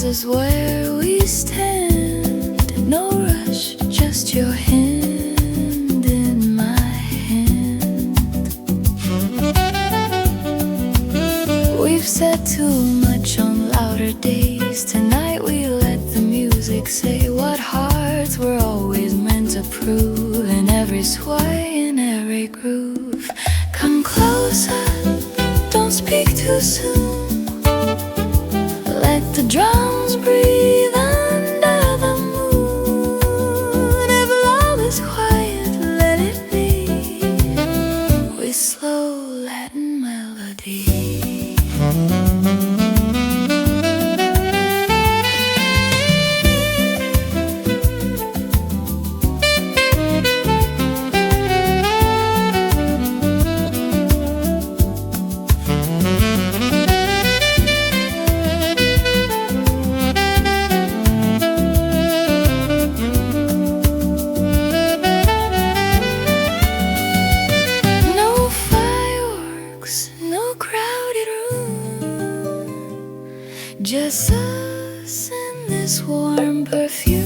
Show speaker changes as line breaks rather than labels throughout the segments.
is where we stand. No rush, just your hand in my hand. We've said too much on louder days. Tonight we let the music say what hearts were always meant to prove. In every sway, in every groove. Come closer, don't speak too soon. Let the drums breathe under the moon. If love is quiet, let it be. With slow Latin melody. Just us in this warm perfume.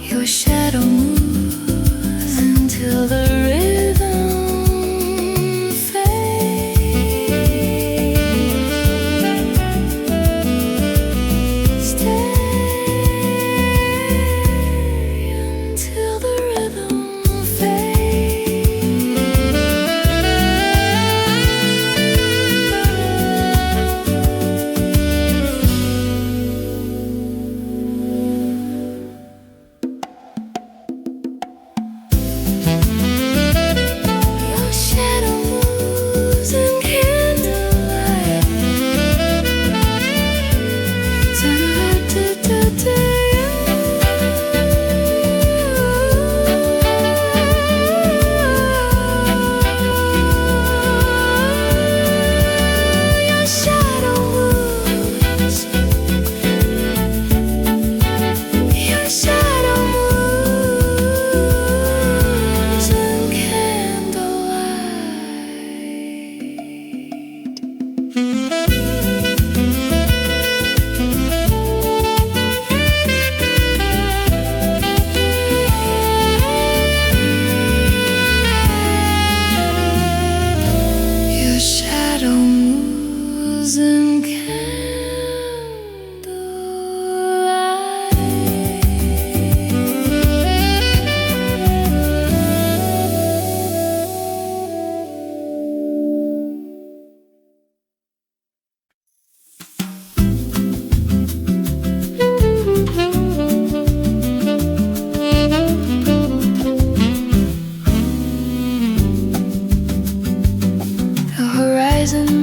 Your shadow moves until the rhythm fades. Stay until the rhythm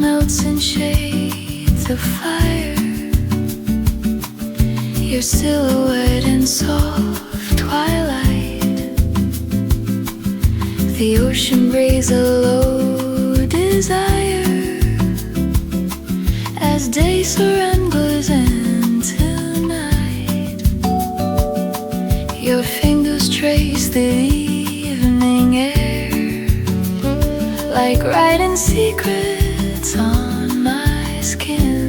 melts in shades of fire. your silhouette in soft twilight. The ocean breathes a low desire as day surrenders into night. Your fingers trace the evening air, like writing secrets on my skin.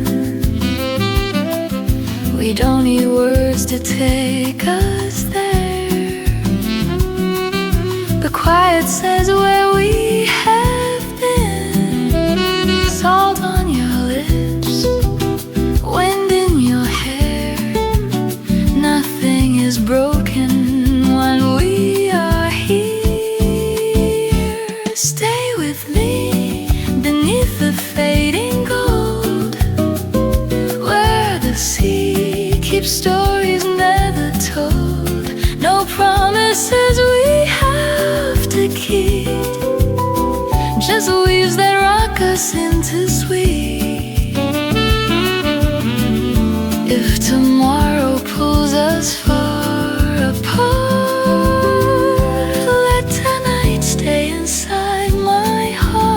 We don't need words to take us there. The quiet says where we have been. Salt on your lips, wind in your hair. Nothing is broken when we are here. Stay with me beneath the fading gold, where the sea keeps stories never told. No promises we have to keep, just waves that rock us into sleep. If tomorrow pulls us far apart, let tonight stay inside my heart.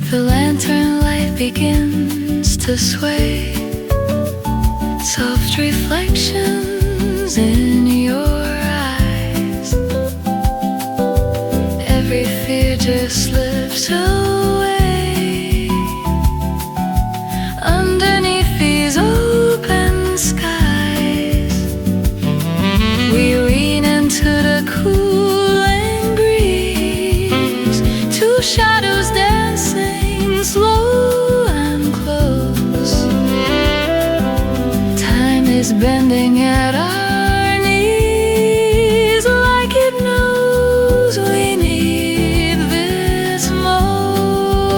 The lantern light begins to sway, soft reflections in your eyes. Every fear just slips away underneath these open skies. We lean into the cooling breeze, two shadows dancing slow and close. Time is bending at our knees, like it knows we need this most.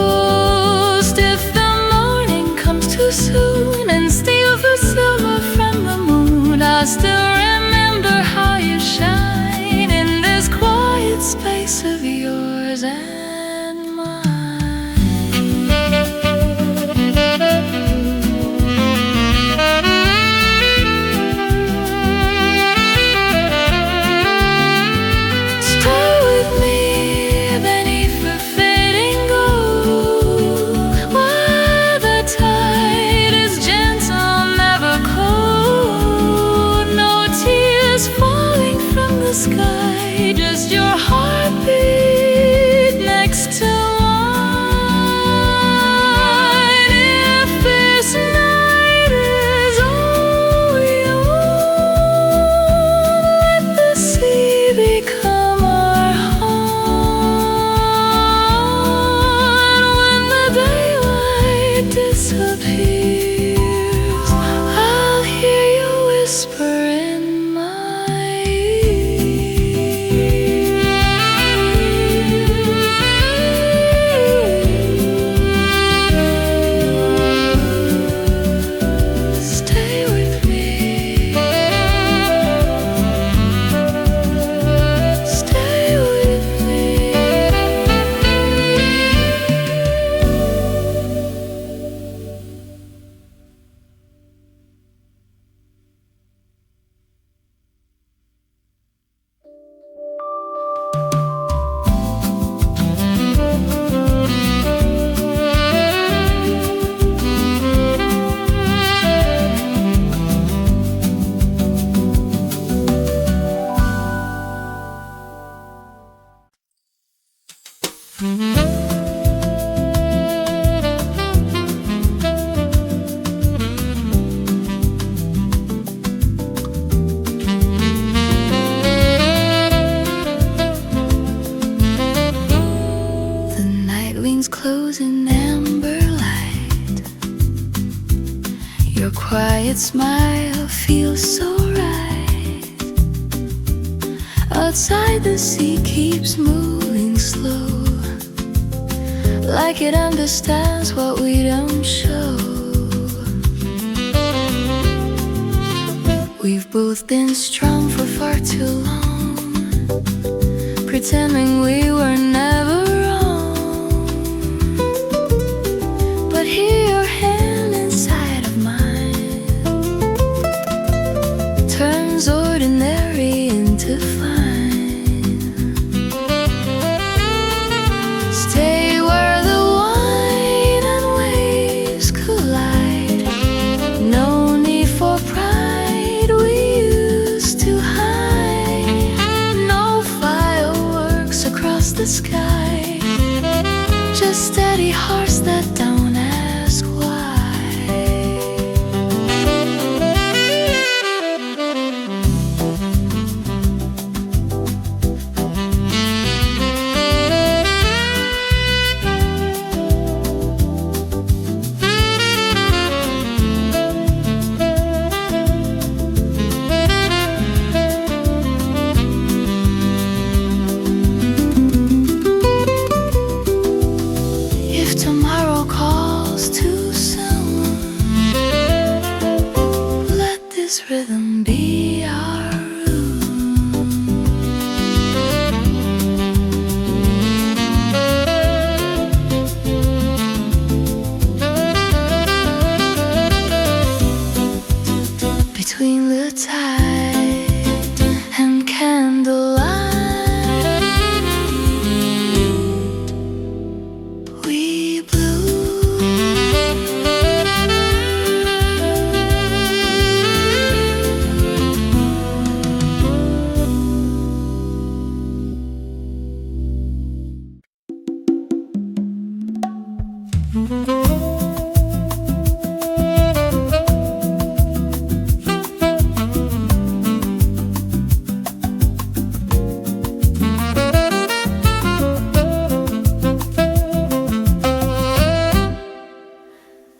If the morning comes too soon and steals the silver from the moon, I'll still remember how you shine in this quiet space of yours and mine. Stay with me beneath the fading gold, where the tide is gentle, never cold. No tears falling from the sky, just your heartbeat next to mine. If this night is all we own, let the sea become our home. When the daylight disappears, I'll hear you whisper in my ear. Stay with me. Stay with me. The night leans close in amber light. Your quiet smile feels so right. Outside the sea keeps moving slow, like it understands what we don't show. We've both been strong for far too long, pretending we were never wrong. But here your hand inside of mine turns ordinary into fine. Stay where the wine and waves collide. No need for pride, we used to hide. No fireworks across the sky, just steady hearts that don't ask why. If tomorrow calls too soon, let this rhythm be our room. Between the tide and candlelight, we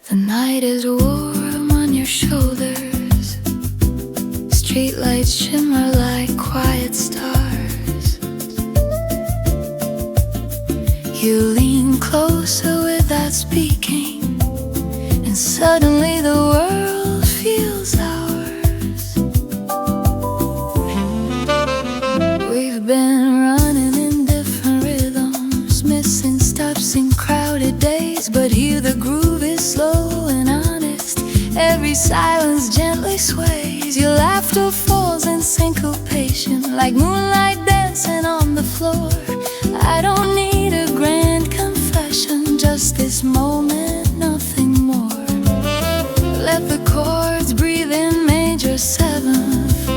The night is warm on your shoulders, streetlights shimmer like quiet stars. You lean closer without speaking, and suddenly the world feels ours. We've been running in different rhythms, missing stops in crowded days, but here the groove is slow and honest. Every silence gently sways. Your laughter falls in syncopation, like moonlight dancing on the floor. I don't need a grand confession, just this moment, nothing more. Let the chords breathe in major seventh.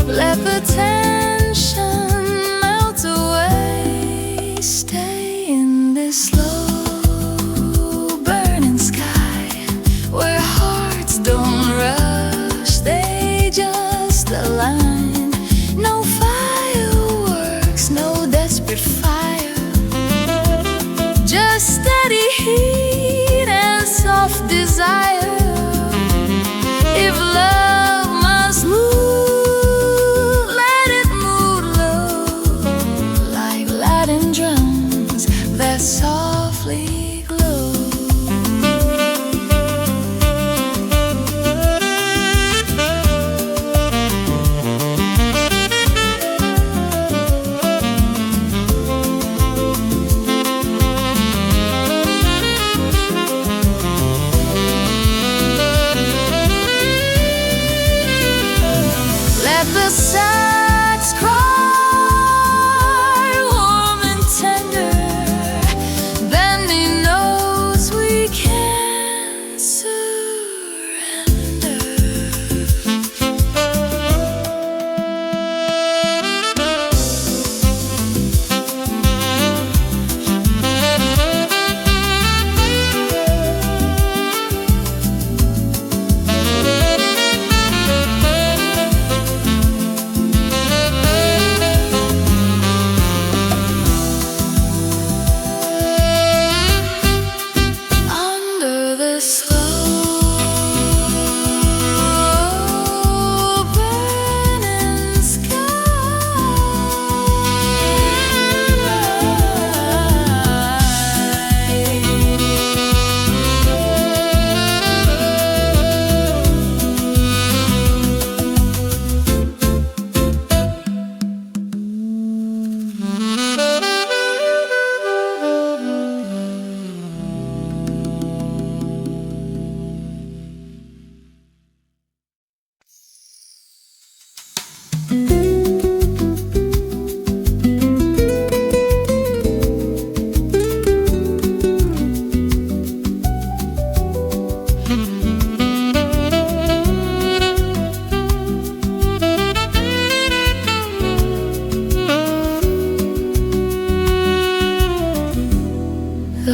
Let the tension melt away. Stay in this slow burning sky, where don't rush, they just align. No fire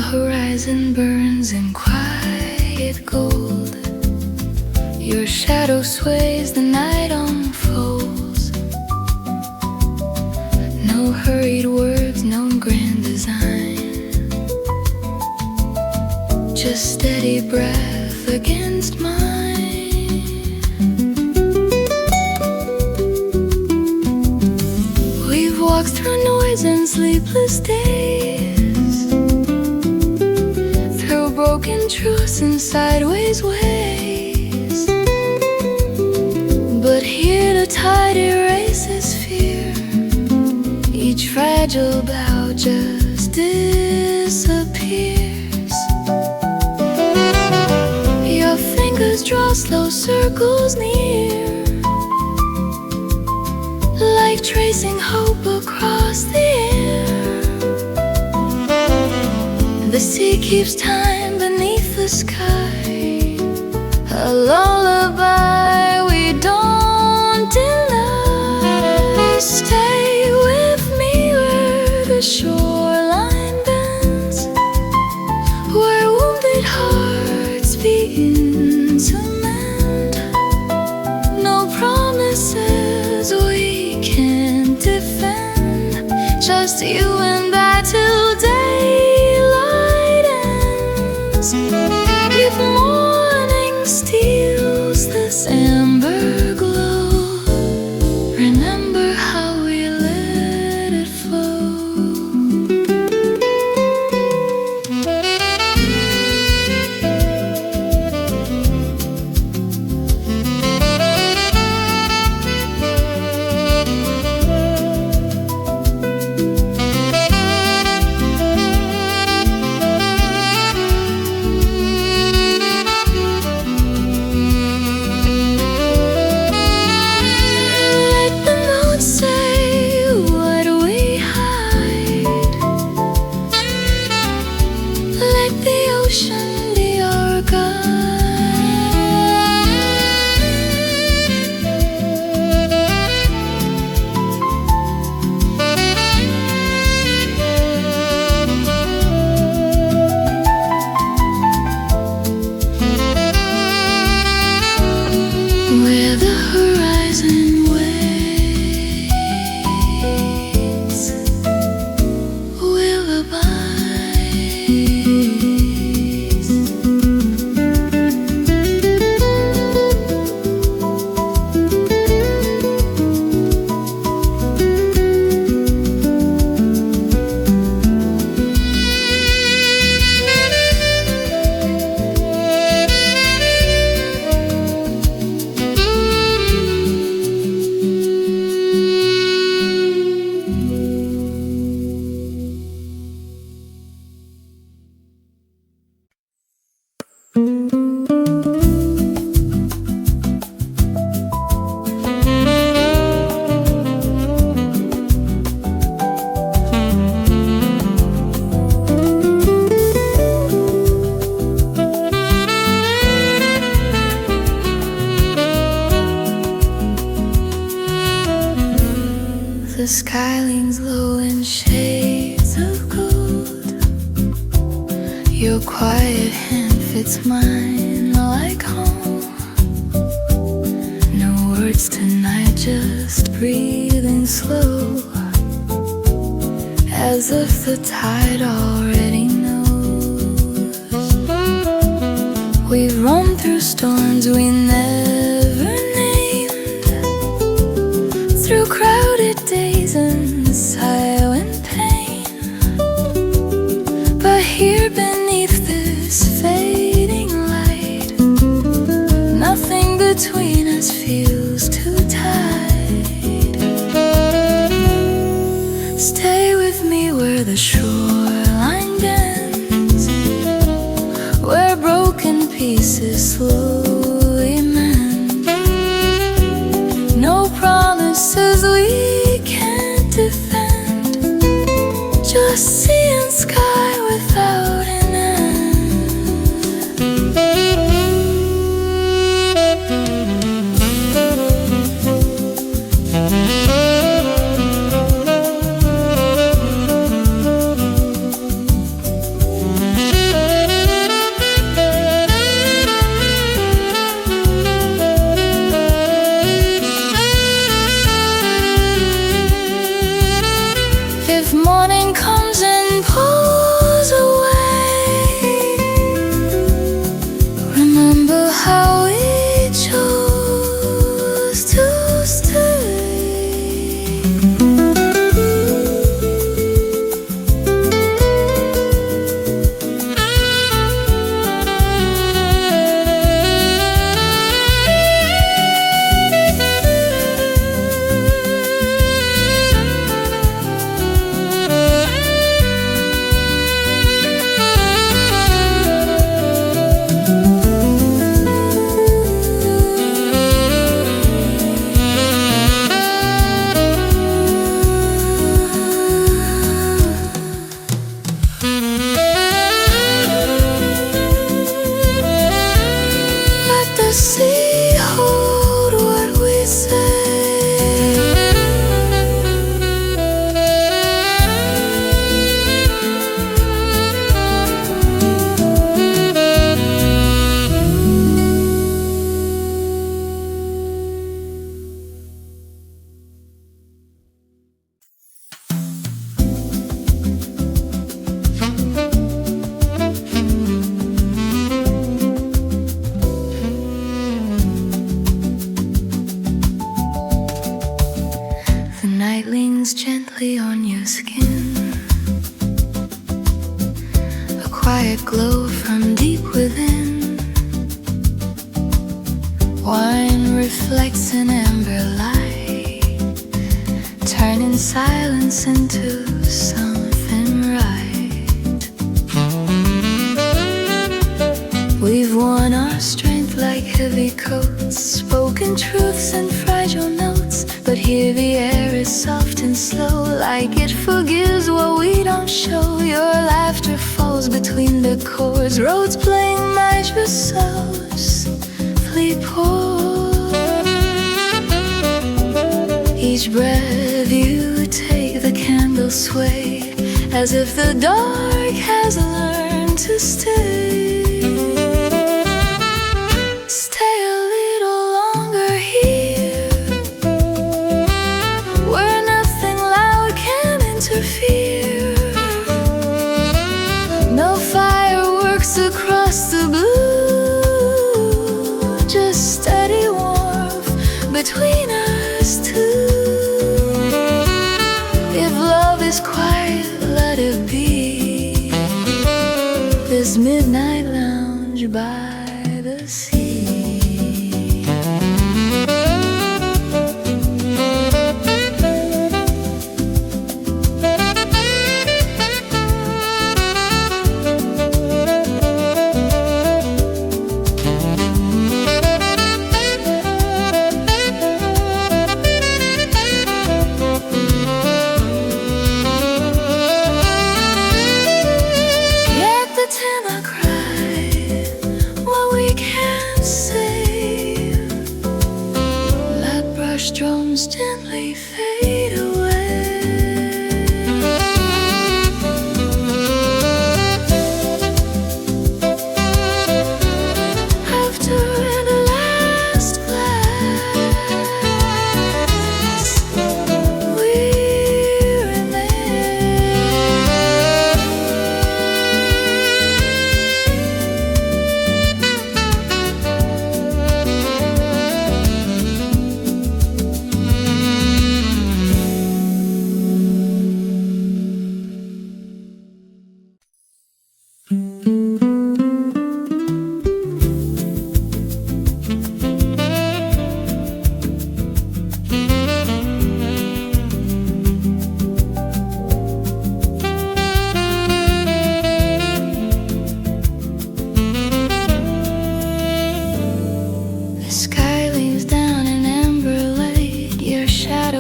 horizon burns in quiet gold. Your shadow sways, the night unfolds. No hurried words, no grand design, just steady breath against mine. We've walked through noise and sleepless days, through broken truths and sideways ways. But here the tide erases fear. Each fragile bough just disappears. Your fingers draw slow circles near, like tracing hope across the air. The sea keeps time beneath the sky, a lullaby we don't deny. Stay with me where the shoreline bends, where wounded hearts begin to mend. No promises we can't defend, just you and I till daylight ends. If morning steals this amber glow, remember how we let it flow. Where the horizon waits, will abide. The sky leans low in shades of gold. Your quiet hand fits mine like home. No words tonight, just breathing slow, as if the tide already knows. We've roamed through storms we never named, through crowded days and silent pain. But here beneath this fading light, nothing between us feels too tight. Stay with me where the shoreline bends, where broken pieces slowly mend. No promises we can't defend, just sea and sky without an end. moves gently on your skin. A quiet glow from deep within. Wine reflects an amber light, turning silence into something right. We've worn our strength like heavy coats, spoken truths and fragile notes. But here the air is soft and slow, like it forgives what we don't show. Your laughter falls between the chords, roads playing maestros, fleet pause. Each breath you take, the candles sway, as if the dark has learned to stay. No fireworks across the blue, just steady warmth between us two. If love is quiet, let it be this midnight lounge by the sea. Drums gently fade away. After the last glass, we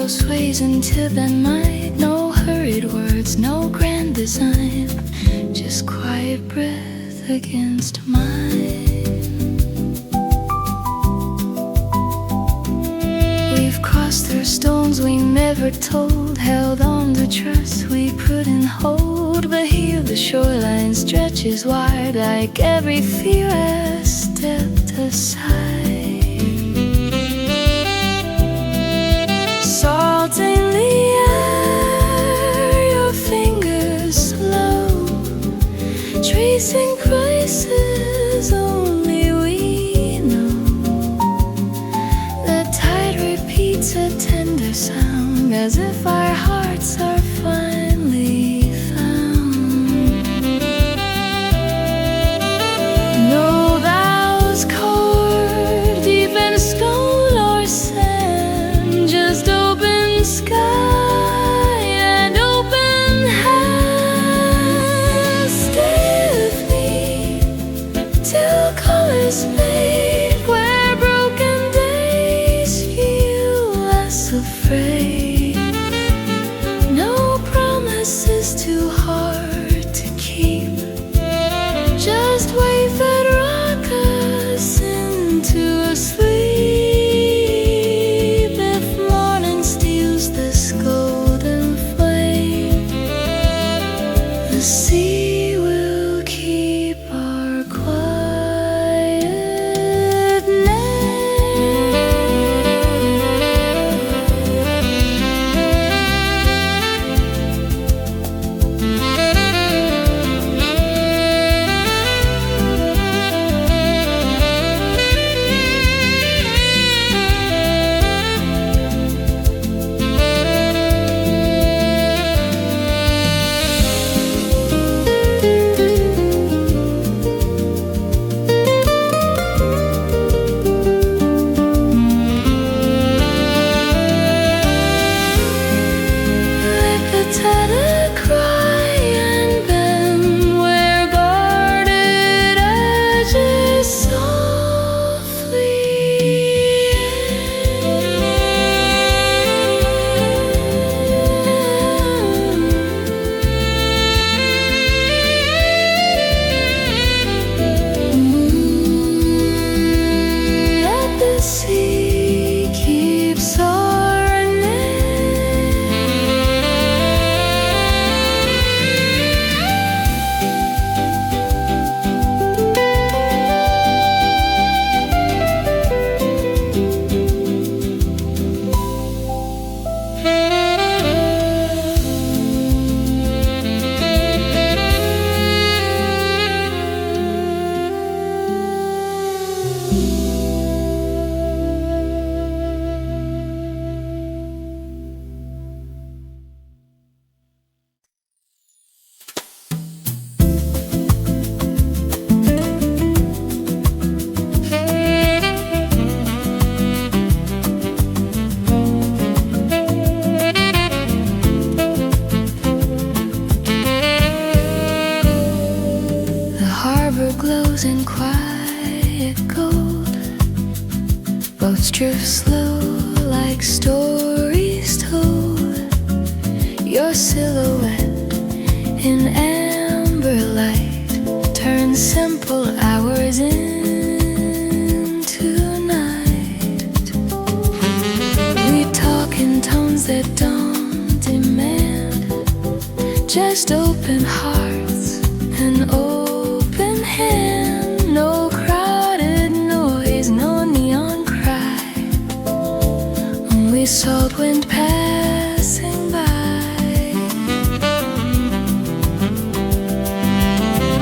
sways into the night. No hurried words, no grand design, just quiet breath against mine. We've crossed through storms we never told, held on to trust we couldn't hold. But here the shoreline stretches wide, like every fear has stepped aside. Salt in the air, your fingers slow, tracing crises only we know. The tide repeats a tender sound, as if our hearts are finally found. No vows carved deep in stone or sand, just sky and open hands. Stay with me till colors fade, where broken days feel less afraid. No Boats drift slow like stories told. Your silhouette in amber light turns simple hours into night. We talk in tones that don't demand, just open hearts and open hand. No crowded noise, no neon cry, only salt wind passing by.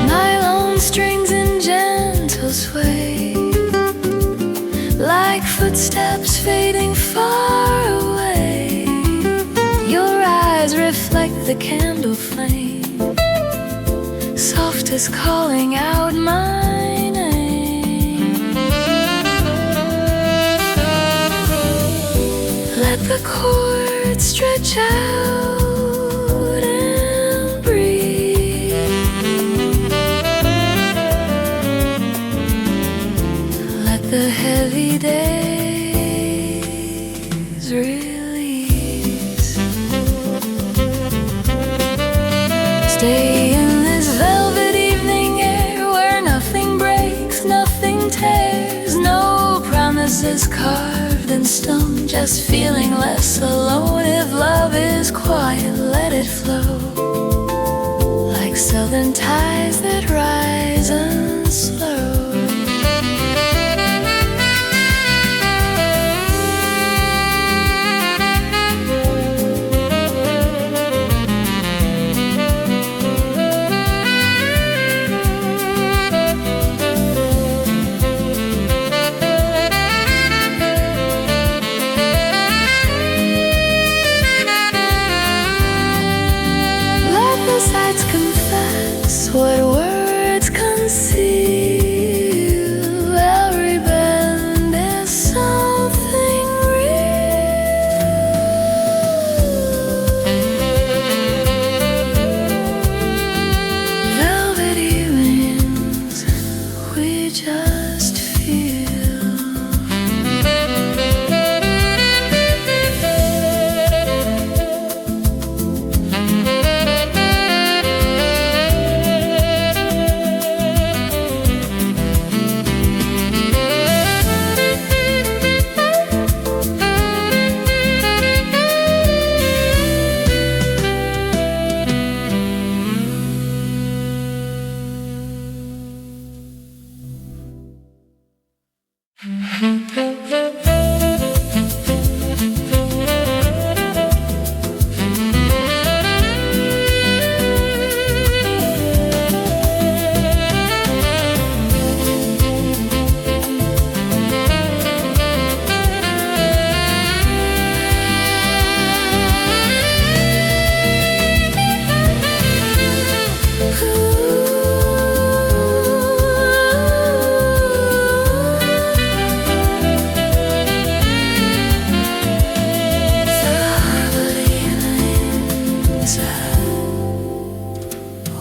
Nylon strings in gentle sway, like footsteps fading far away. Your eyes reflect the candle flame, soft as calling out my name. Let the chords stretch out and breathe. Let the heavy days release. Stay in this velvet evening air where nothing breaks, nothing tears, no promises carved in stone, just feeling less alone. If love is quiet, let it flow, like southern tides that rise and slow. Sights confess what words conceal. Every bend is something real. Velvet evenings, we just feel.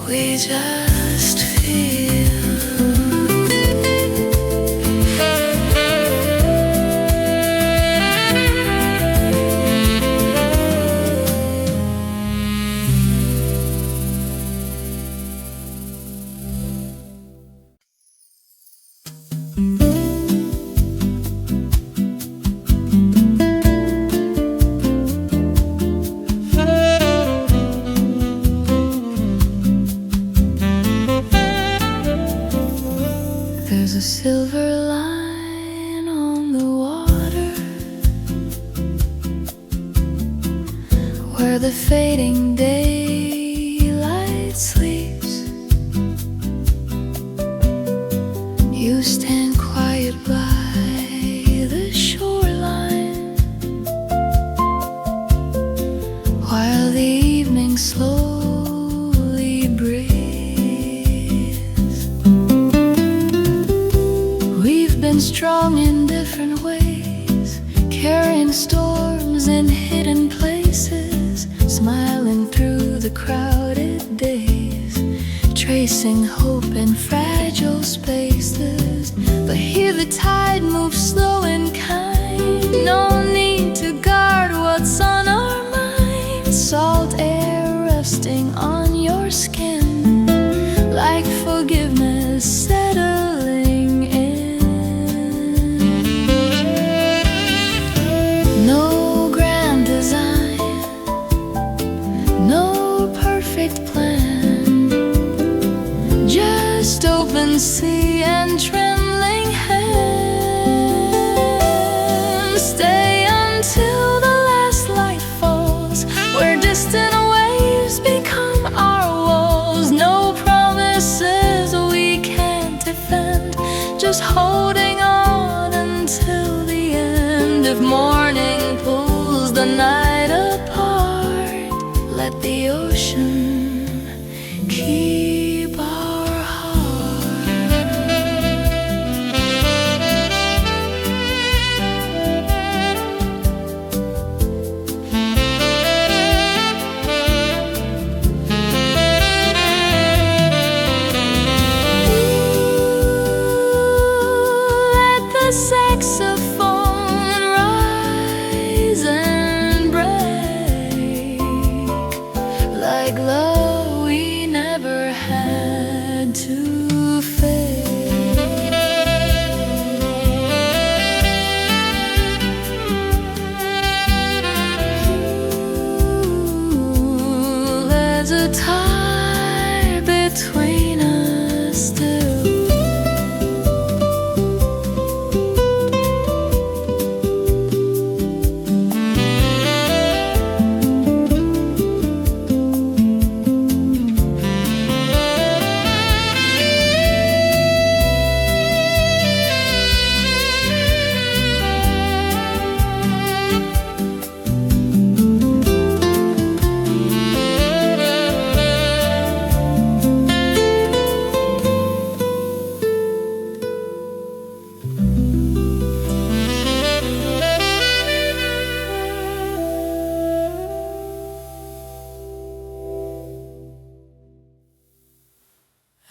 We just feel. There's a silver line on the water where the fading daylight sleeps. You stand quiet by the shoreline while the evening slowly breathes. We've been strong in different ways, carrying storms in hidden places, smiling through the crowded days, tracing hope in fragile spaces. But here the tide moves slow and kind, salt air resting on your skin, like forgiveness settling in. No grand design, no perfect plan, just open sea and trembling hands. Stay until the last light falls, where distant waves become our walls. No promises we can't defend, just holding on until the end. If morning pulls the night apart, let the ocean keep our heart. Let the saxophone rise and break like love we never had to fake. There's a tie between us still.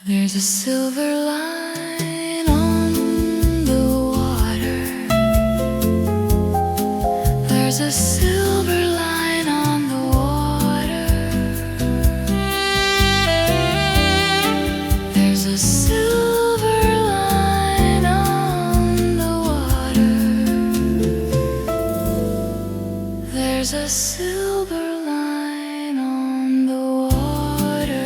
There's a silver line on the water. There's a silver line on the water. There's a silver line on the water. There's a silver line on the water.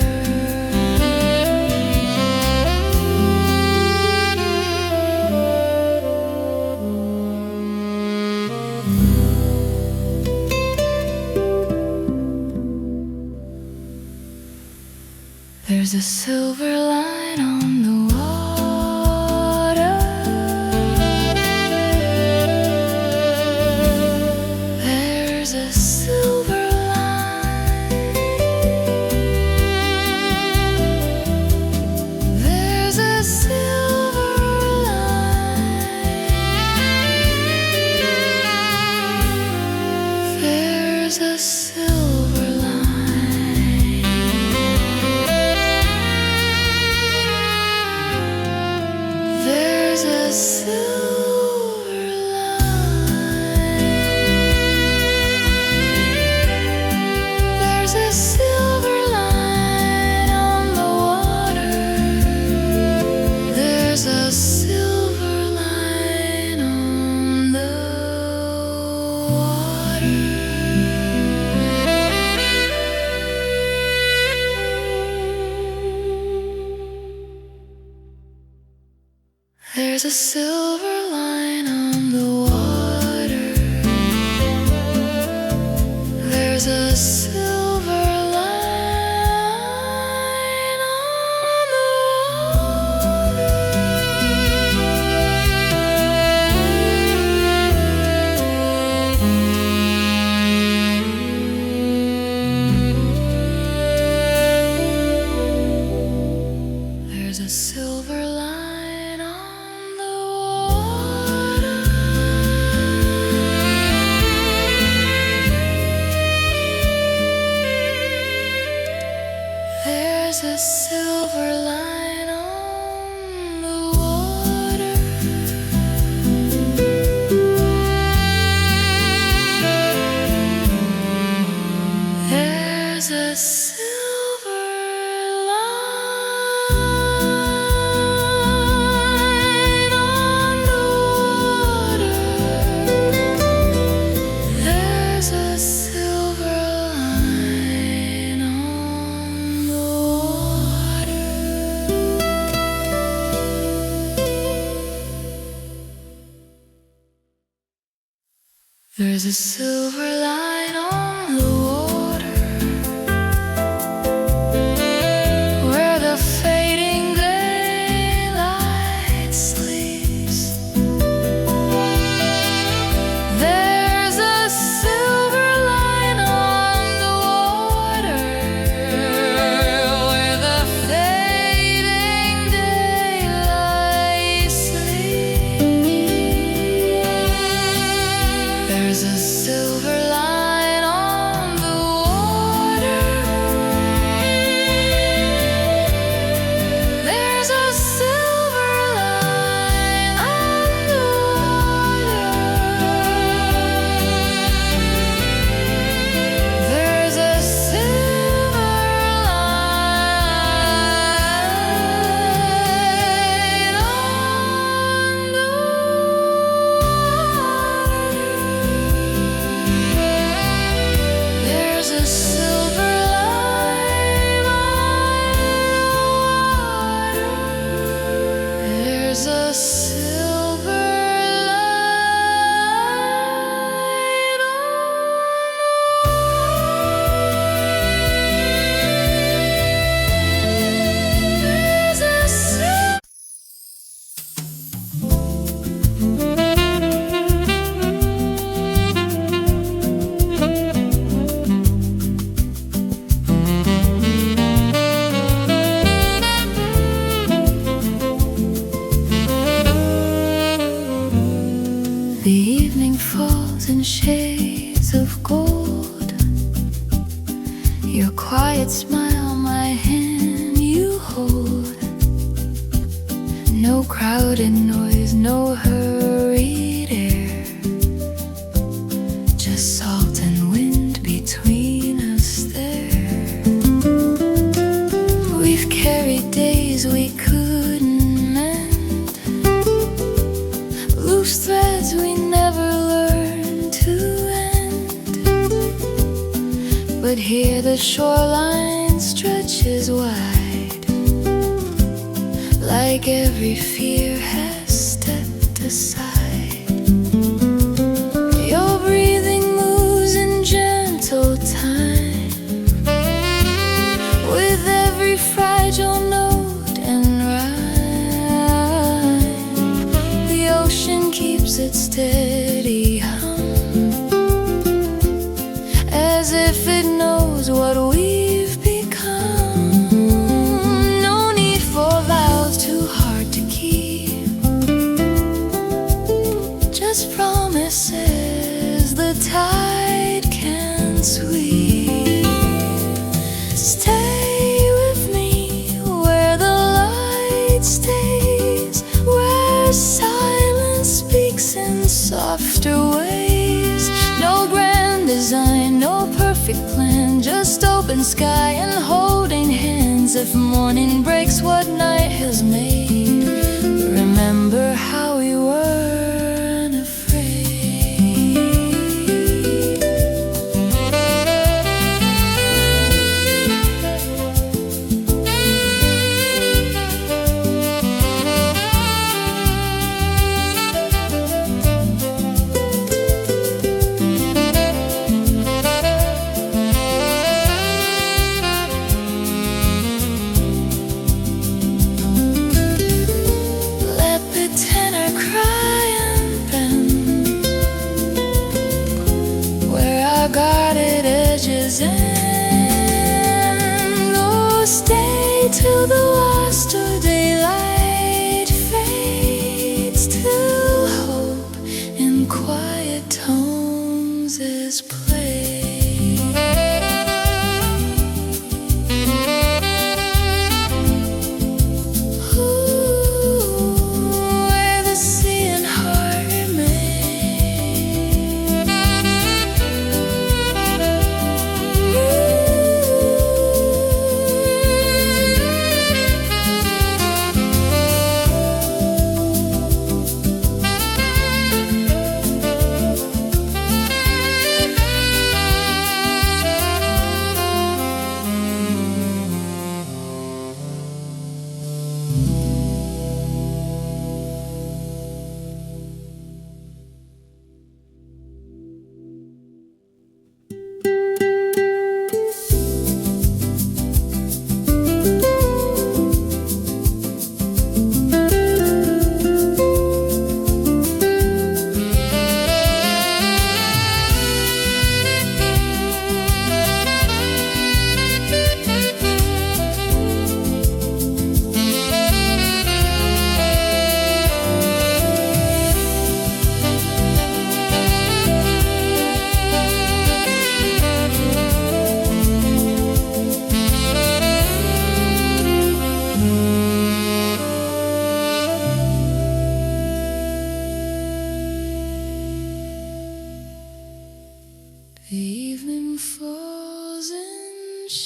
There's a silver line on the water. There's a silver line. There's a silver line. There's a silver line. There's a silver line. There's a silver line on the water. There's a silver line on the water. There's a silver line on the water. There's a silver line on the water. There's a silver line on the water. There's a silver line on the water. There's There's a silver line on the water. There's a silver line on the water. There's a silver line on the water, where the fading daylight sleeps. There's a silver line on the water, where the fading daylight sleeps. There's a silver line on the water. There's a silver line on the water. There's a silver line on the There's a silver line on the water. There's a silver line There's a silver The evening falls in shades of gold. Your quiet smile, my hand you hold. No crowded noise, no hurried air, just salt and wind between us there. We've carried days we couldn't mend, loose threads we never learned to end. But here the shoreline stretches wide, like every fear has stepped aside. Your breathing moves in gentle time, with every fragile note and rhyme. The ocean keeps its steady hum, as if it knows what we've become. No need for vows too hard to keep, just promises the tide can sweep. Stay with me where the light stays, where silence speaks in softer ways. No grand design, no perfect plan, just open sky and holding hands. If morning breaks what night has made, remember how we were unafraid. Let the tenor cry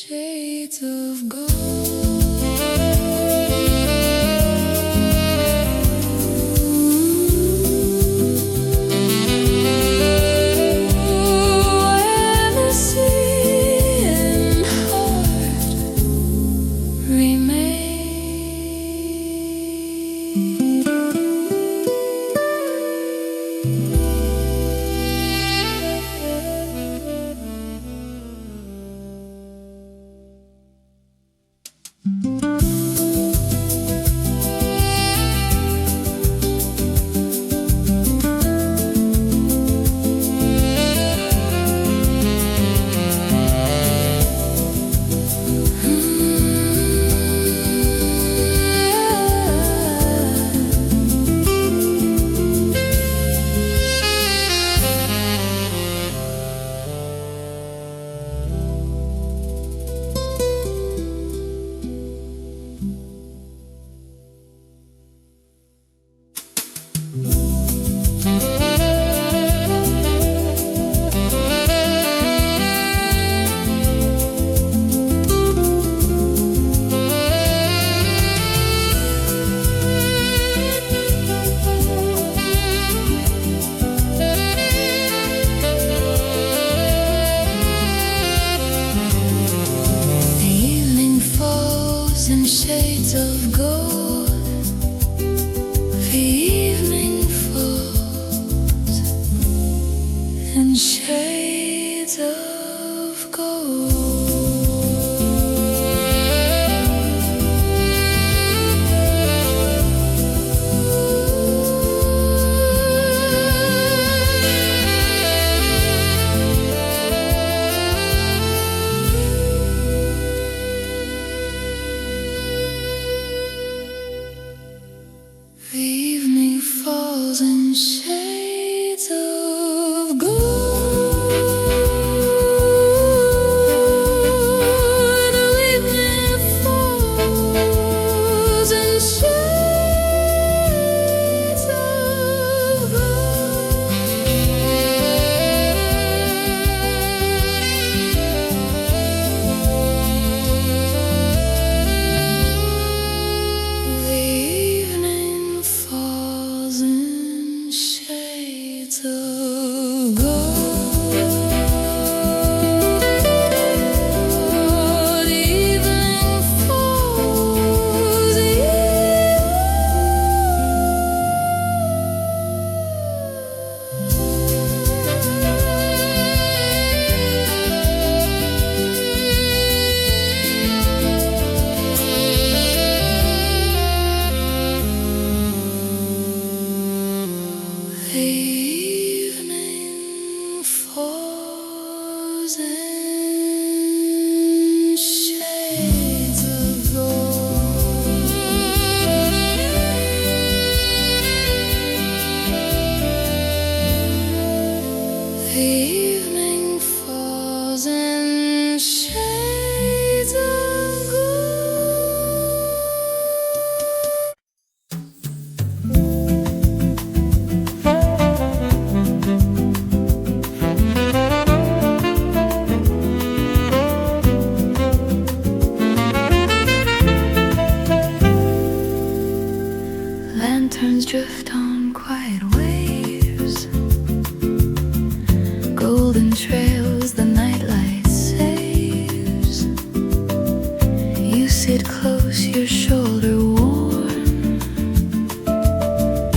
shades of gold. Shades of gold, the evening falls in shades of gold. The evening falls in shades of gold. The evening falls in shades of lanterns drift on quiet waves, golden trails the nightlight saves. You sit close, your shoulder warm,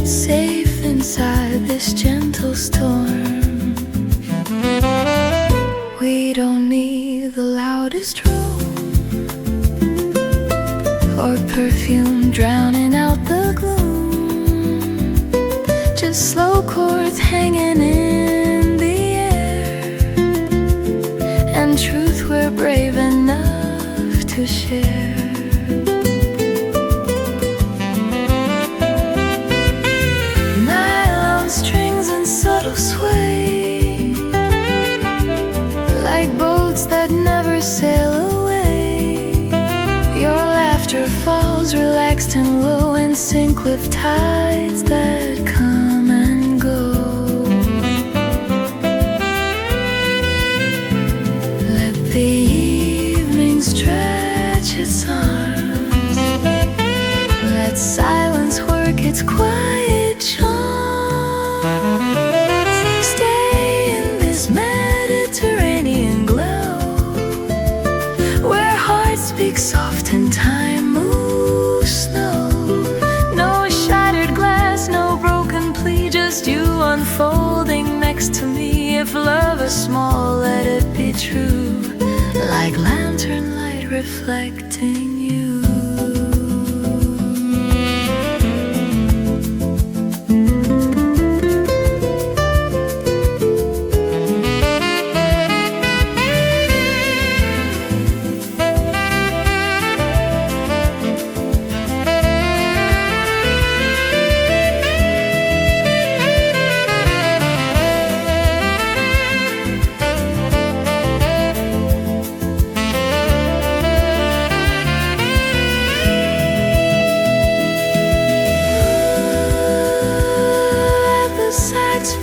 safe inside this gentle storm. We don't need the loudest room or perfume drowning out the gloom. Just slow chords hanging in the air, and truth we're brave enough to share. Nylon strings and subtle sway, like boats that never sail away. Your laughter falls relaxed and low, in sync with tides that come and go. Let the evenings stretch its arms. Let silence work its quiet charm. Stay in this Mediterranean glow, where hearts speak soft and time moves slow. No shattered glass, no broken plea, just you unfolding next to me. If love is small, let it be true, like lantern light reflecting you.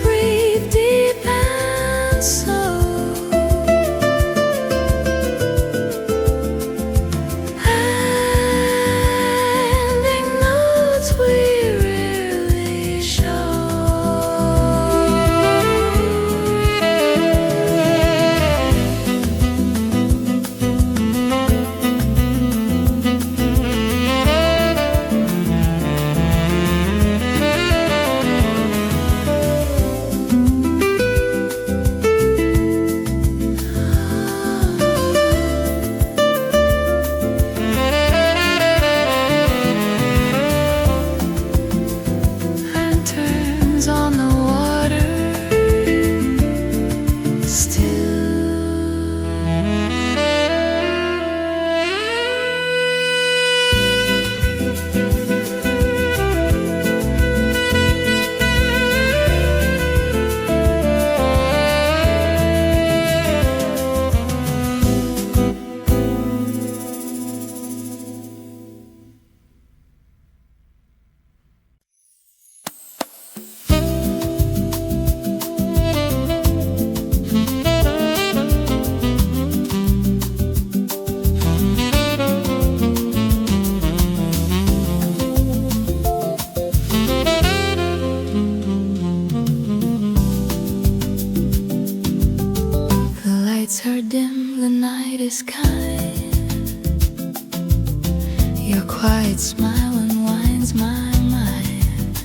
Breathe deep and slow, ending notes we rarely show. On the water, are dim, the night is kind. Your quiet smile unwinds my mind.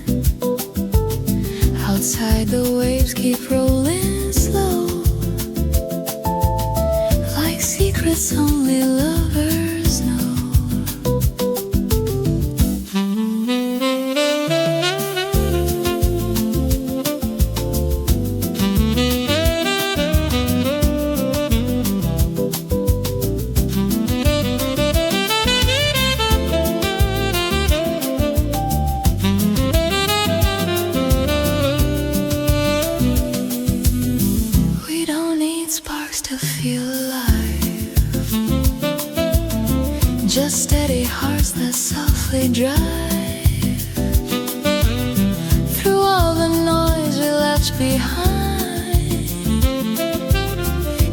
Outside the waves keep rolling slow, like secrets only lovers know. Sparks to feel alive, just steady hearts that softly drive through all the noise we left behind.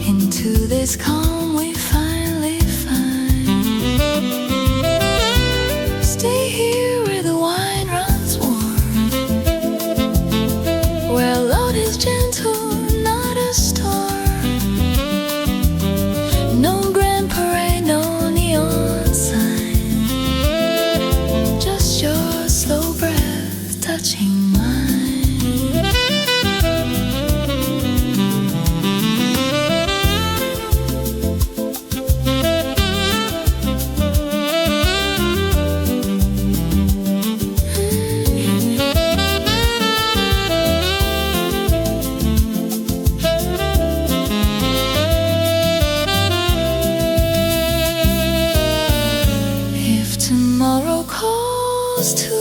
Into this calm we finally find. Stay here where the wine runs warm, where love is gentle, not a storm. No grand parade, no neon sign, just your slow breath touching mine. Tomorrow calls to